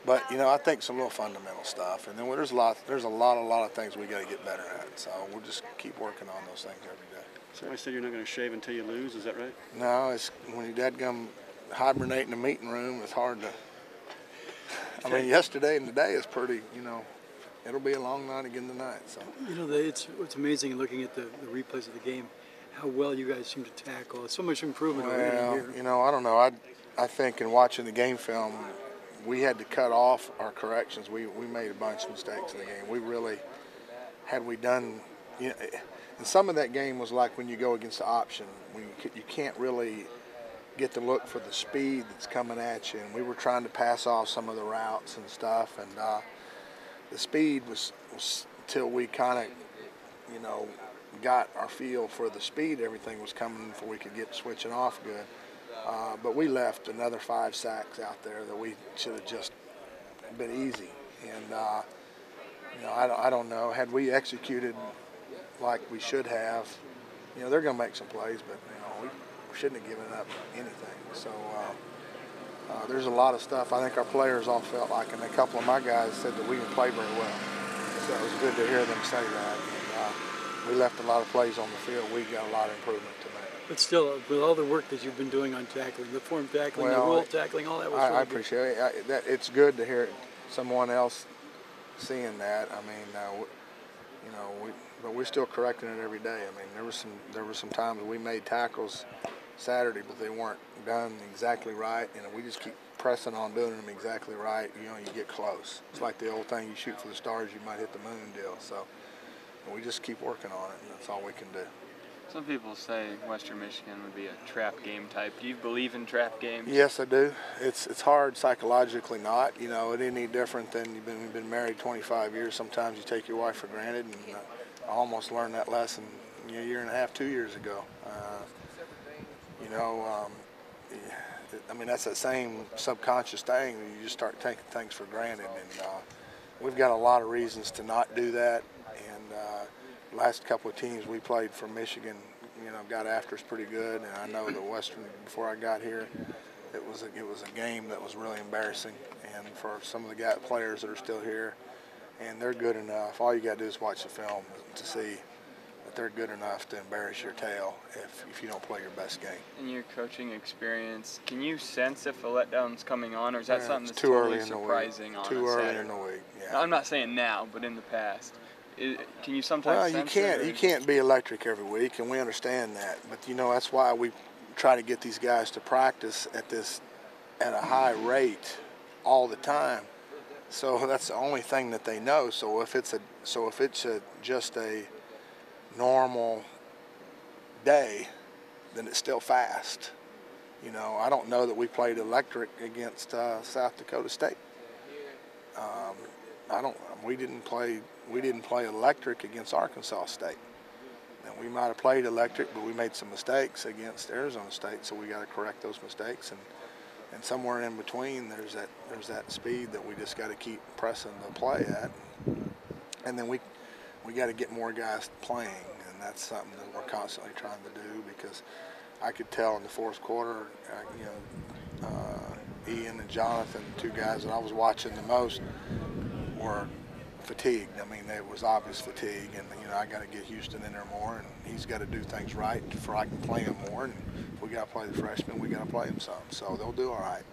But I think some little fundamental stuff, and then there's a lot of things we got to get better at. So we'll just keep working on those things every day. So I said you're not going to shave until you lose. Is that right? No, it's when you dadgum hibernate in the meeting room. It's hard to. I mean, yesterday and today is pretty. It'll be a long night again tonight. So it's amazing looking at the replays of the game, how well you guys seem to tackle. It's so much improvement already here. I don't know. I think in watching the game film, we had to cut off our corrections. We made a bunch of mistakes in the game. We really, had we done, and some of that game was like when you go against the option, you can't really get the look for the speed that's coming at you. And we were trying to pass off some of the routes and stuff, and the speed was till we kind of, got our feel for the speed. Everything was coming before we could get switching off good. But we left another 5 sacks out there that we should have just been easy. And, I don't know. Had we executed like we should have, they're going to make some plays, but, we shouldn't have given up anything. So there's a lot of stuff. I think our players all felt like, and a couple of my guys said that we didn't play very well. So it was good to hear them say that. And, we left a lot of plays on the field. We got a lot of improvement to make. But still, with all the work that you've been doing on tackling, the form tackling, the roll tackling, all that was really I appreciate it. It's good to hear someone else seeing that. I mean, but we're still correcting it every day. I mean, there were some times we made tackles Saturday, but they weren't done exactly right, and we just keep pressing on doing them exactly right. You get close. It's like the old thing: you shoot for the stars, you might hit the moon deal. So we just keep working on it, and that's all we can do. Some people say Western Michigan would be a trap game type. Do you believe in trap games? Yes, I do. It's hard psychologically not. It ain't any different than we've been married 25 years. Sometimes you take your wife for granted, and I almost learned that lesson a year and a half, 2 years ago. I mean, that's that same subconscious thing. You just start taking things for granted, and we've got a lot of reasons to not do that. And last couple of teams we played for Michigan, got after us pretty good. And I know that Western, before I got here, it was a game that was really embarrassing. And for some of the players that are still here, and they're good enough. All you got to do is watch the film to see that they're good enough to embarrass your tail if you don't play your best game. In your coaching experience, can you sense if a letdown's coming on, or is that something that's too totally early surprising on Too a early Saturday? in the week. Yeah. No, I'm not saying now, but in the past. Can you sometimes sense it? You can't be electric every week, and we understand that. But that's why we try to get these guys to practice at a high rate all the time. So that's the only thing that they know. So if it's just a normal day, then it's still fast. I don't know that we played electric against South Dakota State. We didn't play electric against Arkansas State. And we might have played electric, but we made some mistakes against Arizona State, so we got to correct those mistakes. And somewhere in between, there's that speed that we just got to keep pressing the play at. And then we got to get more guys playing, and that's something that we're constantly trying to do, because I could tell in the fourth quarter, Ian and Jonathan, the two guys that I was watching the most, were fatigued. I mean, there was obvious fatigue, and I got to get Houston in there more, and he's got to do things right before I can play him more. And if we got to play the freshmen, we got to play them some. So they'll do all right.